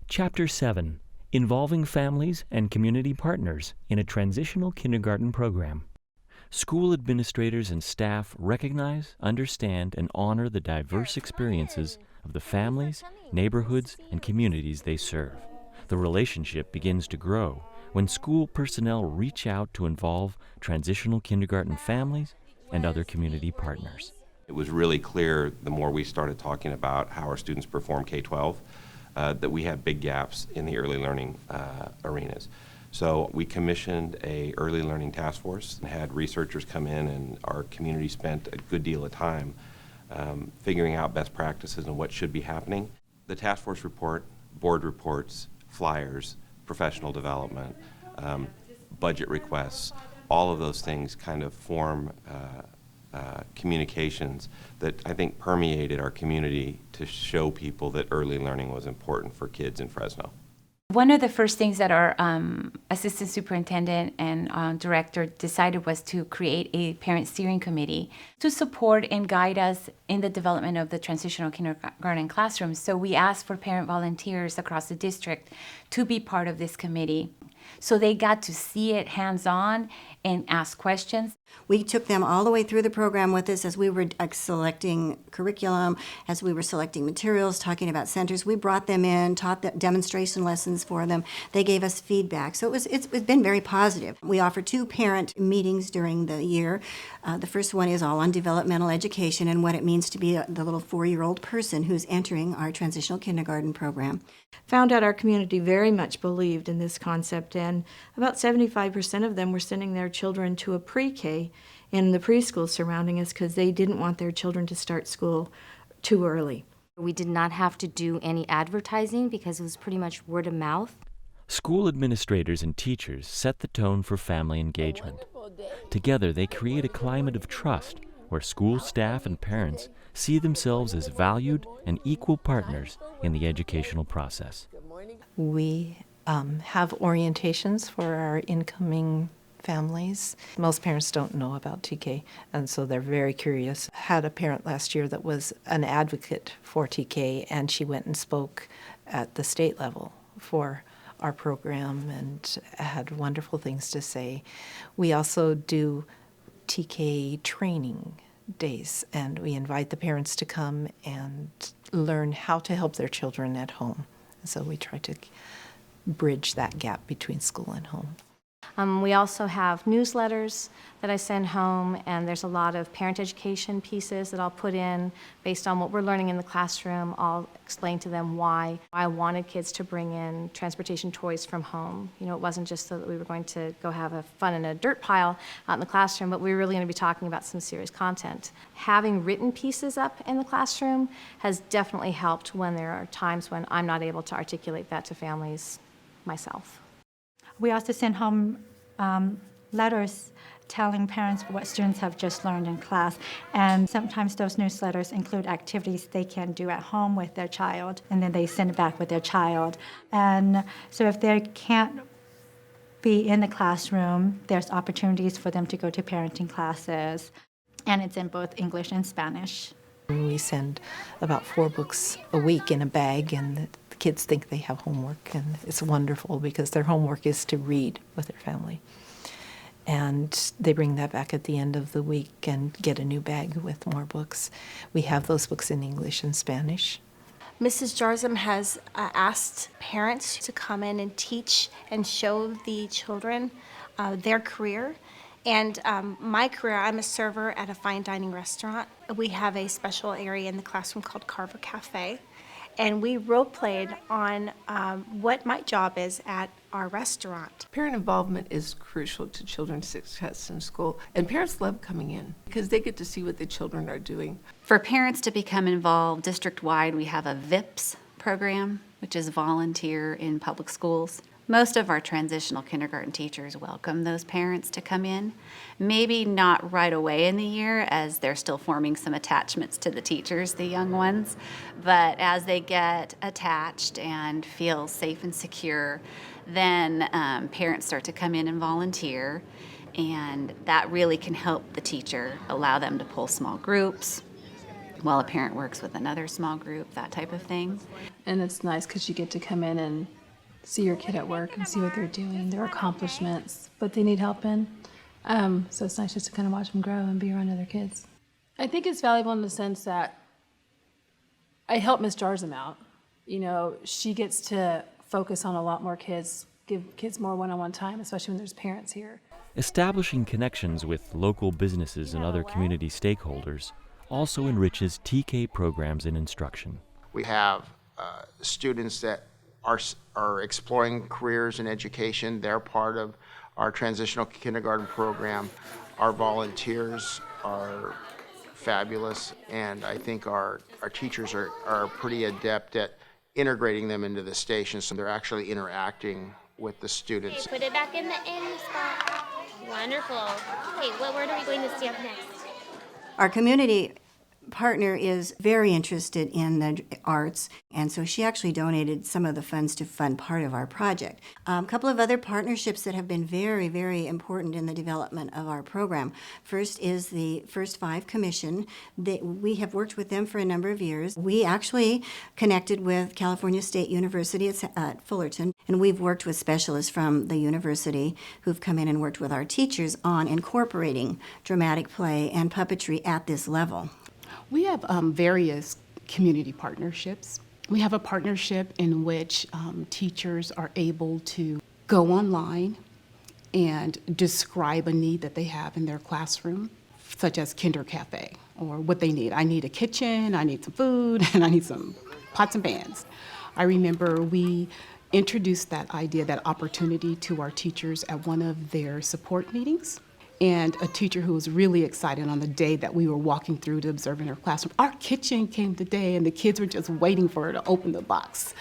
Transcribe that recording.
Chapter 7, Involving Families and Community Partners in a Transitional Kindergarten Program. School administrators and staff recognize, understand, and honor the diverse experiences of the families, neighborhoods, and communities they serve. The relationship begins to grow when school personnel reach out to involve transitional kindergarten families and other community partners. It was really clear the more we started talking about how our students perform K-12, that we have big gaps in the early learning arenas. So we commissioned a early learning task force and had researchers come in, and our community spent a good deal of time figuring out best practices and what should be happening. The task force report, board reports, flyers, professional development, budget requests, all of those things kind of form communications that I think permeated our community to show people that early learning was important for kids in Fresno. One of the first things that our assistant superintendent and director decided was to create a parent steering committee to support and guide us in the development of the transitional kindergarten classrooms. So we asked for parent volunteers across the district to be part of this committee. So they got to see it hands-on and ask questions. We took them all the way through the program with us as we were selecting curriculum, as we were selecting materials, talking about centers. We brought them in, taught them demonstration lessons for them. They gave us feedback. So it's been very positive. We offer 2 parent meetings during the year. The first one is all on developmental education and what it means to be the little 4-year-old person who's entering our transitional kindergarten program. Found out our community very much believed in this concept, and about 75% of them were sending their children to a pre-K in the preschool surrounding us because they didn't want their children to start school too early. We did not have to do any advertising because it was pretty much word of mouth. School administrators and teachers set the tone for family engagement. Together, they create a climate of trust where school staff and parents see themselves as valued and equal partners in the educational process. We have orientations for our incoming families. Most parents don't know about TK, and so they're very curious. Had a parent last year that was an advocate for TK, and she went and spoke at the state level for our program and had wonderful things to say. We also do TK training days, and we invite the parents to come and learn how to help their children at home. So we try to bridge that gap between school and home. We also have newsletters that I send home, and there's a lot of parent education pieces that I'll put in based on what we're learning in the classroom. I'll explain to them why I wanted kids to bring in transportation toys from home. You know, it wasn't just so that we were going to go have a fun in a dirt pile out in the classroom, but we were really going to be talking about some serious content. Having written pieces up in the classroom has definitely helped when there are times when I'm not able to articulate that to families myself. We also send home letters telling parents what students have just learned in class, and sometimes those newsletters include activities they can do at home with their child, and then they send it back with their child. And so if they can't be in the classroom, there's opportunities for them to go to parenting classes, and it's in both English and Spanish. We send about 4 books a week in a bag, and the kids think they have homework, and it's wonderful because their homework is to read with their family. And they bring that back at the end of the week and get a new bag with more books. We have those books in English and Spanish. Mrs. Jarzam has asked parents to come in and teach and show the children their career. And my career, I'm a server at a fine dining restaurant. We have a special area in the classroom called Carver Cafe. And we role-played on what my job is at our restaurant. Parent involvement is crucial to children's success in school, and parents love coming in because they get to see what the children are doing. For parents to become involved district-wide, we have a VIPS program, which is volunteer in public schools. Most of our transitional kindergarten teachers welcome those parents to come in. Maybe not right away in the year as they're still forming some attachments to the teachers, the young ones, but as they get attached and feel safe and secure, then parents start to come in and volunteer, and that really can help the teacher, allow them to pull small groups, while a parent works with another small group, that type of thing. And it's nice because you get to come in and see your kid at work and see what they're doing, their accomplishments, what they need help in. So it's nice just to kind of watch them grow and be around other kids. I think it's valuable in the sense that I help Miss Jarzam out. You know, she gets to focus on a lot more kids, give kids more one-on-one time, especially when there's parents here. Establishing connections with local businesses and other community stakeholders also enriches TK programs in instruction. We have students that are exploring careers in education. They're part of our transitional kindergarten program. Our volunteers are fabulous, and I think our teachers are pretty adept at integrating them into the station, so they're actually interacting with the students. Okay, put it back in the end spot. Wonderful. Okay, what word are we going to stamp next? Our community partner is very interested in the arts, and so she actually donated some of the funds to fund part of our project. A couple of other partnerships that have been very, very important in the development of our program. First is the First Five Commission. We have worked with them for a number of years. We actually connected with California State University at Fullerton, and we've worked with specialists from the university who've come in and worked with our teachers on incorporating dramatic play and puppetry at this level. We have various community partnerships. We have a partnership in which teachers are able to go online and describe a need that they have in their classroom, such as Kinder Cafe, or what they need. I need a kitchen, I need some food, and I need some pots and pans. I remember we introduced that idea, that opportunity to our teachers at one of their support meetings. And a teacher who was really excited on the day that we were walking through to observe in her classroom. Our kitchen came today, and the kids were just waiting for her to open the box.